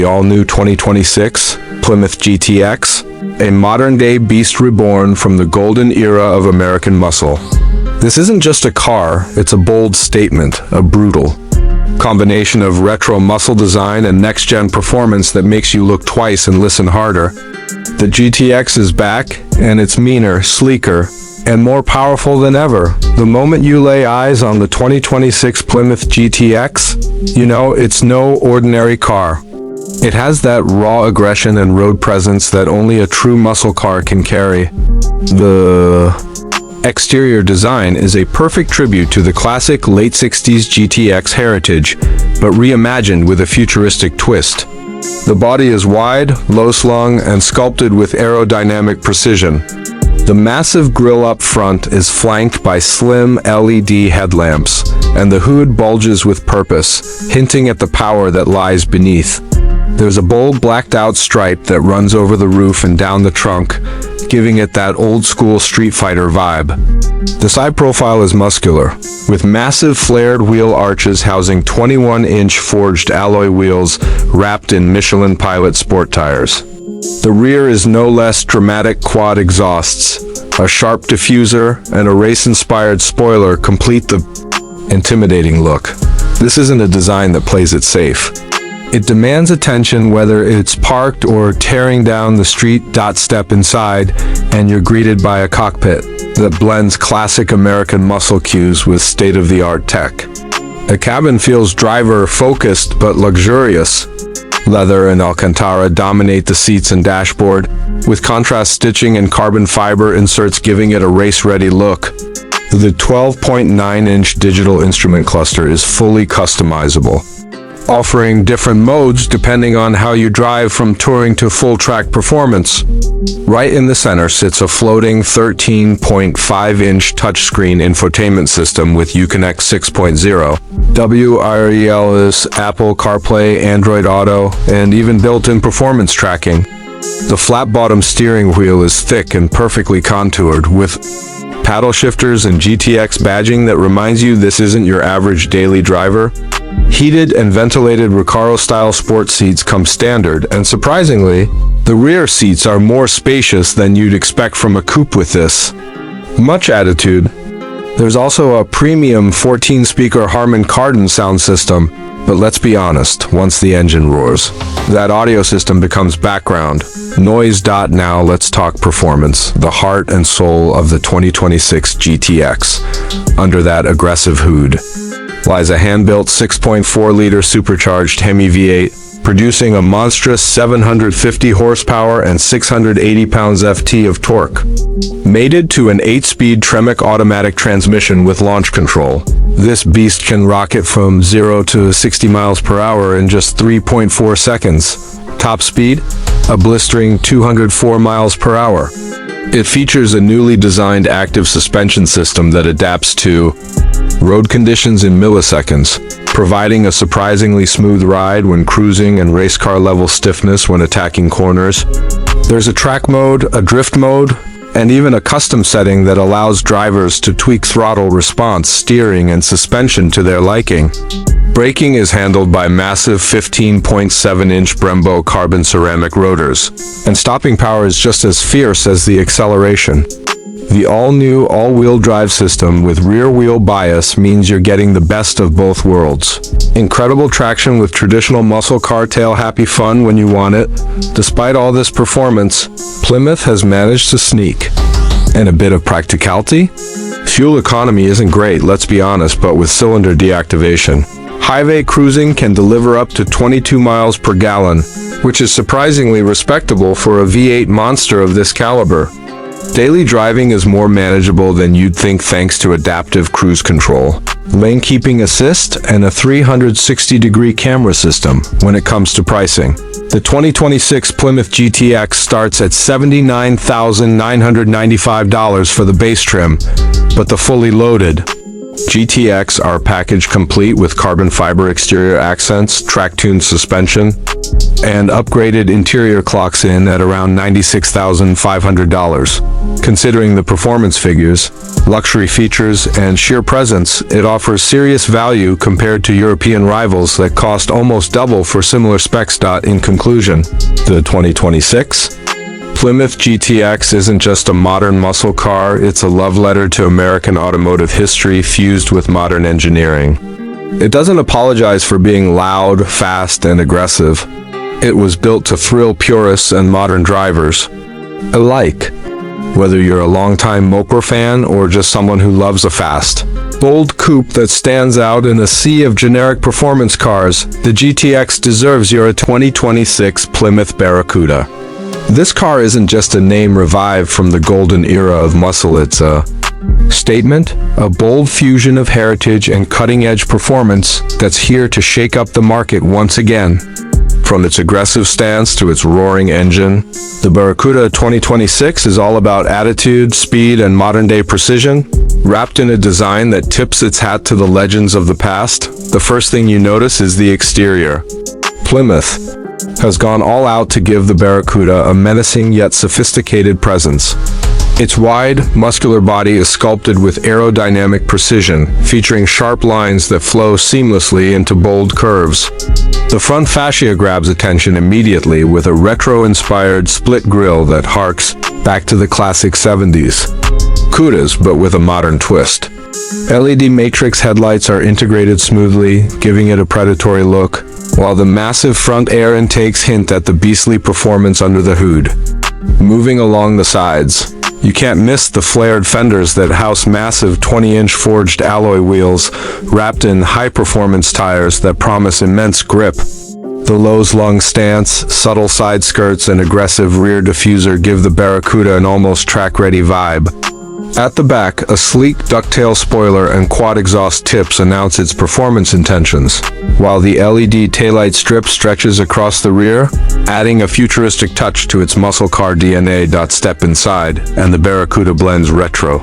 the all-new 2026 Plymouth GTX, a modern-day beast reborn from the golden era of American muscle. This isn't just a car, it's a bold statement, a brutal combination of retro muscle design and next-gen performance that makes you look twice and listen harder. The GTX is back, and it's meaner, sleeker, and more powerful than ever. The moment you lay eyes on the 2026 Plymouth GTX, you know it's no ordinary car. It has that raw aggression and road presence that only a true muscle car can carry. The exterior design is a perfect tribute to the classic late 60s GTX heritage, but reimagined with a futuristic twist. The body is wide, low-slung, and sculpted with aerodynamic precision. The massive grille up front is flanked by slim LED headlamps, and the hood bulges with purpose, hinting at the power that lies beneath. There's a bold blacked-out stripe that runs over the roof and down the trunk, giving it that old-school Street Fighter vibe. The side profile is muscular, with massive flared wheel arches housing 21-inch forged alloy wheels wrapped in Michelin Pilot sport tires. The rear is no less dramatic. Quad exhausts, a sharp diffuser, and a race-inspired spoiler complete the intimidating look. This isn't a design that plays it safe. It demands attention whether it's parked or tearing down the street. Step inside, and you're greeted by a cockpit that blends classic American muscle cues with state-of-the-art tech. The cabin feels driver-focused but luxurious. Leather and Alcantara dominate the seats and dashboard, with contrast stitching and carbon fiber inserts giving it a race-ready look. The 12.9-inch digital instrument cluster is fully customizable, offering different modes depending on how you drive, from touring to full-track performance. Right in the center sits a floating 13.5-inch touchscreen infotainment system with Uconnect 6.0, wireless Apple CarPlay, Android Auto, and even built-in performance tracking. The flat-bottom steering wheel is thick and perfectly contoured, with paddle shifters and GTX badging that reminds you this isn't your average daily driver. Heated and ventilated Recaro-style sport seats come standard, and surprisingly, the rear seats are more spacious than you'd expect from a coupe with this much attitude. There's also a premium 14-speaker Harman Kardon sound system, but let's be honest, once the engine roars, that audio system becomes background noise. Now let's talk performance, the heart and soul of the 2026 GTX. Under that aggressive hood lies a hand-built 6.4-liter supercharged Hemi V8, producing a monstrous 750 horsepower and 680 pounds-ft of torque. Mated to an 8-speed Tremec automatic transmission with launch control, this beast can rocket from 0 to 60 miles per hour in just 3.4 seconds. Top speed? A blistering 204 miles per hour. It features a newly designed active suspension system that adapts to road conditions in milliseconds, providing a surprisingly smooth ride when cruising and race car level stiffness when attacking corners. There's a track mode, a drift mode, and even a custom setting that allows drivers to tweak throttle response, steering, and suspension to their liking. Braking is handled by massive 15.7-inch Brembo carbon ceramic rotors, and stopping power is just as fierce as the acceleration. The all-new all-wheel drive system with rear-wheel bias means you're getting the best of both worlds. Incredible traction with traditional muscle car tail-happy fun when you want it. Despite all this performance, Plymouth has managed to sneak in a bit of practicality. Fuel economy isn't great, let's be honest, but with cylinder deactivation, highway cruising can deliver up to 22 miles per gallon, which is surprisingly respectable for a V8 monster of this caliber. Daily driving is more manageable than you'd think thanks to adaptive cruise control, lane keeping assist, and a 360-degree camera system. When it comes to pricing, the 2026 Plymouth GTX starts at $79,995 for the base trim, but the fully loaded GTX are packaged complete with carbon fiber exterior accents, track-tuned suspension, and upgraded interior clocks in at around $96,500. Considering the performance figures, luxury features, and sheer presence, it offers serious value compared to European rivals that cost almost double for similar specs. In conclusion, the 2026 Plymouth GTX isn't just a modern muscle car, it's a love letter to American automotive history fused with modern engineering. It doesn't apologize for being loud, fast, and aggressive. It was built to thrill purists and modern drivers alike, whether you're a longtime Moper fan or just someone who loves a fast, bold coupe that stands out in a sea of generic performance cars. The GTX deserves your 2026 Plymouth Barracuda. This car isn't just a name revived from the golden era of muscle, it's a statement, a bold fusion of heritage and cutting-edge performance that's here to shake up the market once again. From its aggressive stance to its roaring engine, the Barracuda 2026 is all about attitude, speed, and modern-day precision, wrapped in a design that tips its hat to the legends of the past. The first thing you notice is the exterior. Plymouth has gone all out to give the Barracuda a menacing yet sophisticated presence. Its wide, muscular body is sculpted with aerodynamic precision, featuring sharp lines that flow seamlessly into bold curves. The front fascia grabs attention immediately with a retro-inspired split grille that harks back to the classic 70s Cudas, but with a modern twist. LED matrix headlights are integrated smoothly, giving it a predatory look, while the massive front air intakes hint at the beastly performance under the hood. Moving along the sides, you can't miss the flared fenders that house massive 20-inch forged alloy wheels wrapped in high-performance tires that promise immense grip. The Lowe's long stance, subtle side skirts, and aggressive rear diffuser give the Barracuda an almost track-ready vibe. At the back, a sleek ducktail spoiler and quad exhaust tips announce its performance intentions, while the LED taillight strip stretches across the rear, adding a futuristic touch to its muscle car DNA. Step inside, and the Barracuda blends retro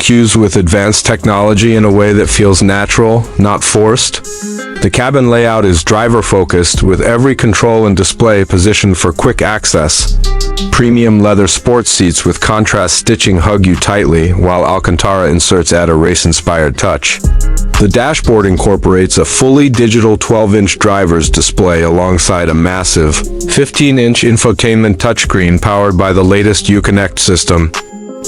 cues with advanced technology in a way that feels natural, not forced. The cabin layout is driver-focused, with every control and display positioned for quick access. Premium leather sports seats with contrast stitching hug you tightly, while Alcantara inserts add a race-inspired touch. The dashboard incorporates a fully digital 12-inch driver's display alongside a massive 15-inch infotainment touchscreen powered by the latest Uconnect system.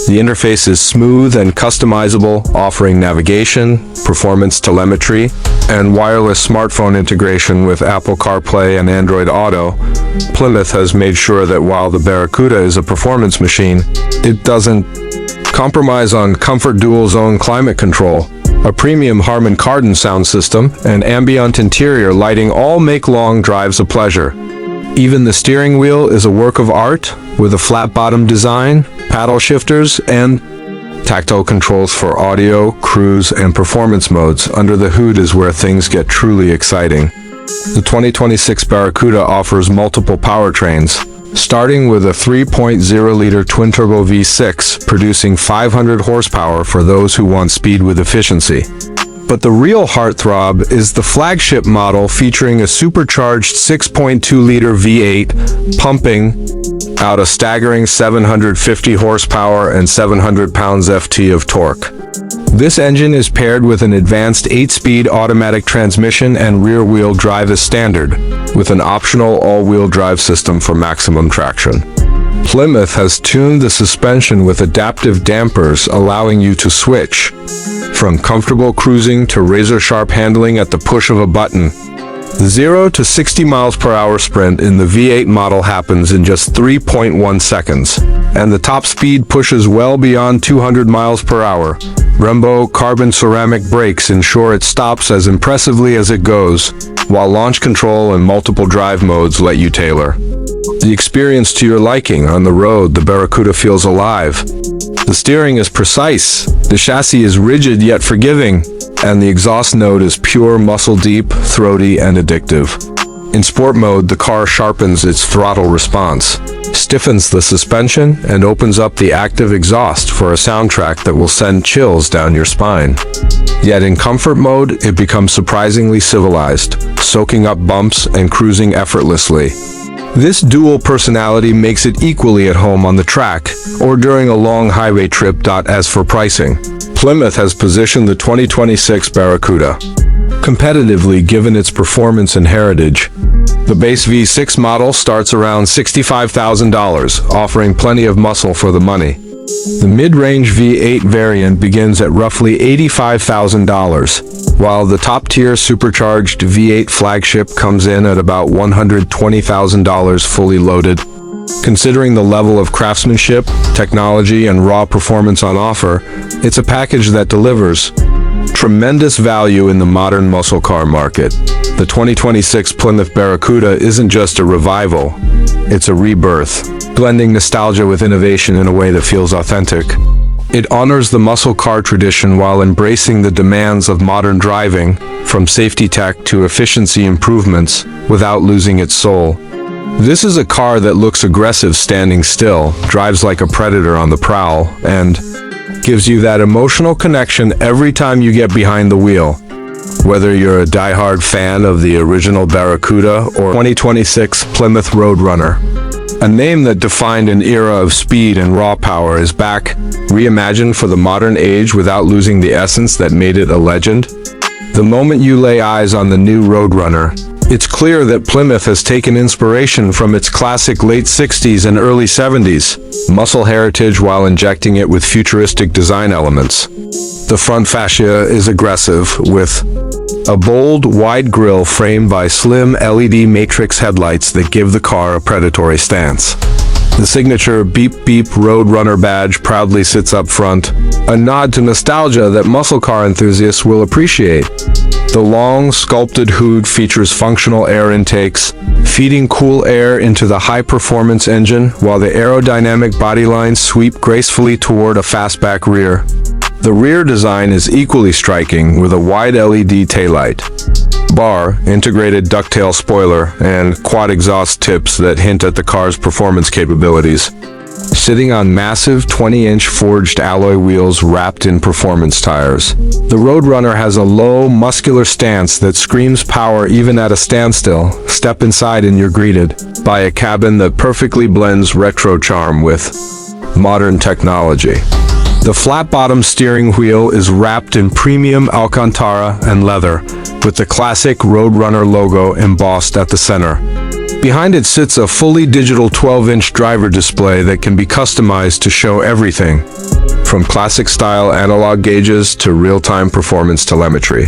The interface is smooth and customizable, offering navigation, performance telemetry, and wireless smartphone integration with Apple CarPlay and Android Auto. Plymouth has made sure that while the Barracuda is a performance machine, it doesn't compromise on comfort. Dual zone climate control, a premium Harman Kardon sound system, and ambient interior lighting all make long drives a pleasure. Even the steering wheel is a work of art, with a flat bottom design, paddle shifters, and tactile controls for audio, cruise, and performance modes. Under the hood is where things get truly exciting. The 2026 Barracuda offers multiple powertrains, starting with a 3.0-liter twin-turbo V6, producing 500 horsepower for those who want speed with efficiency. But the real heartthrob is the flagship model, featuring a supercharged 6.2-liter V8, pumping out a staggering 750 horsepower and 700 pounds-ft of torque. This engine is paired with an advanced 8-speed automatic transmission and rear-wheel drive as standard, with an optional all-wheel drive system for maximum traction. Plymouth has tuned the suspension with adaptive dampers, allowing you to switch from comfortable cruising to razor-sharp handling at the push of a button. The 0 to 60 miles per hour sprint in the V8 model happens in just 3.1 seconds, and the top speed pushes well beyond 200 miles per hour. Brembo carbon ceramic brakes ensure it stops as impressively as it goes, while launch control and multiple drive modes let you tailor the experience to your liking. On the road, the Barracuda feels alive. The steering is precise, the chassis is rigid yet forgiving, and the exhaust note is pure, muscle-deep, throaty, and addictive. In sport mode, the car sharpens its throttle response, stiffens the suspension, and opens up the active exhaust for a soundtrack that will send chills down your spine. Yet in comfort mode, it becomes surprisingly civilized, soaking up bumps and cruising effortlessly. This dual personality makes it equally at home on the track or during a long highway trip. As for pricing, Plymouth has positioned the 2026 Barracuda competitively given its performance and heritage. The base V6 model starts around $65,000, offering plenty of muscle for the money. The mid-range V8 variant begins at roughly $85,000, while the top-tier supercharged V8 flagship comes in at about $120,000 fully loaded. Considering the level of craftsmanship, technology, and raw performance on offer, it's a package that delivers tremendous value in the modern muscle car market. The 2026 Plymouth Barracuda isn't just a revival, it's a rebirth, blending nostalgia with innovation in a way that feels authentic. It honors the muscle car tradition while embracing the demands of modern driving, from safety tech to efficiency improvements, without losing its soul. This is a car that looks aggressive standing still, drives like a predator on the prowl, and gives you that emotional connection every time you get behind the wheel. Whether you're a diehard fan of the original Barracuda or 2026 Plymouth Road Runner, a name that defined an era of speed and raw power is back, reimagined for the modern age without losing the essence that made it a legend. The moment you lay eyes on the new Road Runner, it's clear that Plymouth has taken inspiration from its classic late 60s and early 70s muscle heritage while injecting it with futuristic design elements. The front fascia is aggressive, with a bold, wide grille framed by slim LED matrix headlights that give the car a predatory stance. The signature beep beep Road Runner badge proudly sits up front, a nod to nostalgia that muscle car enthusiasts will appreciate. The long, sculpted hood features functional air intakes, feeding cool air into the high-performance engine, while the aerodynamic body lines sweep gracefully toward a fastback rear. The rear design is equally striking, with a wide LED taillight, bar, integrated ducktail spoiler, and quad exhaust tips that hint at the car's performance capabilities. Sitting on massive 20-inch forged alloy wheels wrapped in performance tires, the Road Runner has a low, muscular stance that screams power even at a standstill. Step inside and you're greeted by a cabin that perfectly blends retro charm with modern technology. The flat-bottom steering wheel is wrapped in premium Alcantara and leather, with the classic Road Runner logo embossed at the center. Behind it sits a fully digital 12-inch driver display that can be customized to show everything, from classic-style analog gauges to real-time performance telemetry.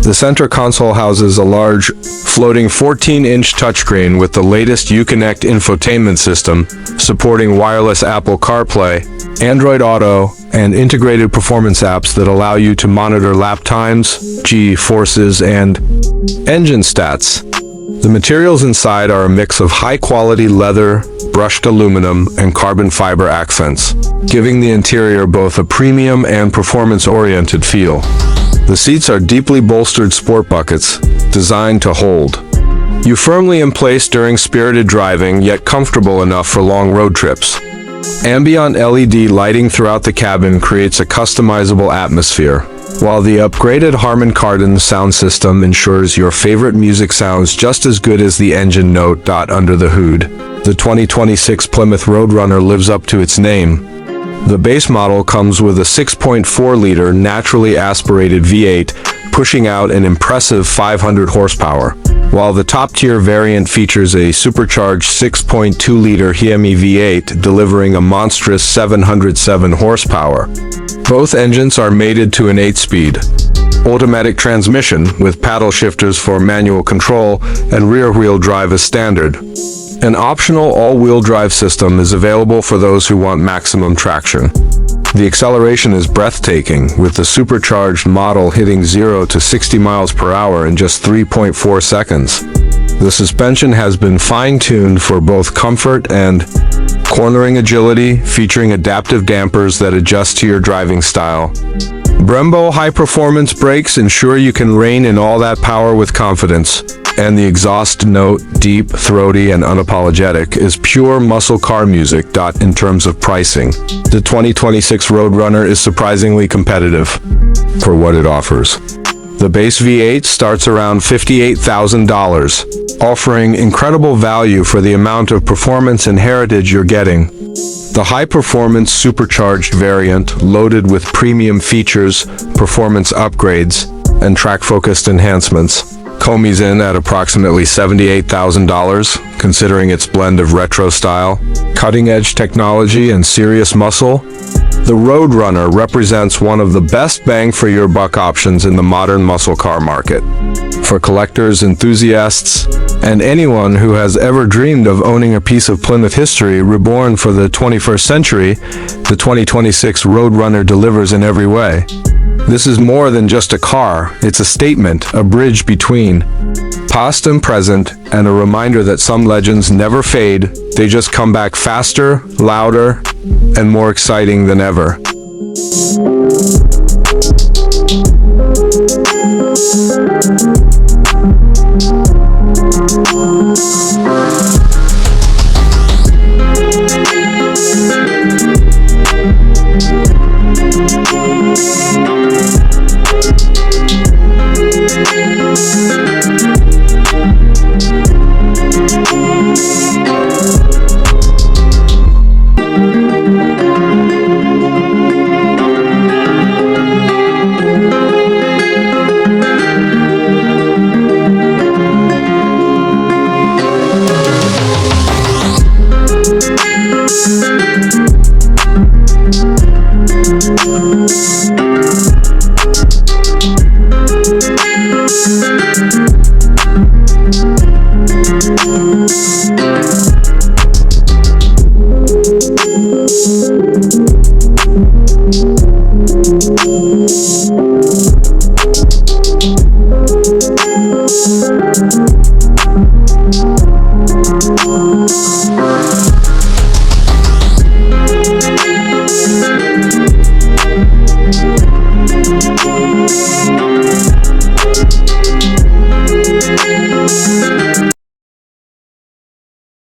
The center console houses a large, floating 14-inch touchscreen with the latest Uconnect infotainment system, supporting wireless Apple CarPlay, Android Auto, and integrated performance apps that allow you to monitor lap times, G-forces, and engine stats. The materials inside are a mix of high-quality leather, brushed aluminum, and carbon fiber accents, giving the interior both a premium and performance-oriented feel. The seats are deeply bolstered sport buckets, designed to hold you firmly in place during spirited driving, yet comfortable enough for long road trips. Ambient LED lighting throughout the cabin creates a customizable atmosphere, while the upgraded Harman Kardon sound system ensures your favorite music sounds just as good as the engine note. Under the hood, the 2026 Plymouth Road Runner lives up to its name. The base model comes with a 6.4-liter naturally aspirated V8, pushing out an impressive 500 horsepower, while the top-tier variant features a supercharged 6.2-liter HEMI V8 delivering a monstrous 707 horsepower. Both engines are mated to an 8-speed automatic transmission with paddle shifters for manual control and rear-wheel drive as standard. An optional all-wheel drive system is available for those who want maximum traction. The acceleration is breathtaking, with the supercharged model hitting 0 to 60 miles per hour in just 3.4 seconds. The suspension has been fine-tuned for both comfort and cornering agility, featuring adaptive dampers that adjust to your driving style. Brembo high-performance brakes ensure you can rein in all that power with confidence, and the exhaust note, deep, throaty, and unapologetic, is pure muscle car music. In terms of pricing, the 2026 Road Runner is surprisingly competitive for what it offers. The base V8 starts around $58,000, offering incredible value for the amount of performance and heritage you're getting. The high-performance supercharged variant, loaded with premium features, performance upgrades, and track-focused enhancements, comes in at approximately $78,000, considering its blend of retro style, cutting-edge technology, and serious muscle. The Road Runner represents one of the best bang-for-your-buck options in the modern muscle car market. For collectors, enthusiasts, and anyone who has ever dreamed of owning a piece of Plymouth history reborn for the 21st century, the 2026 Road Runner delivers in every way. This is more than just a car, it's a statement, a bridge between past and present, and a reminder that some legends never fade, they just come back faster, louder, and more exciting than ever.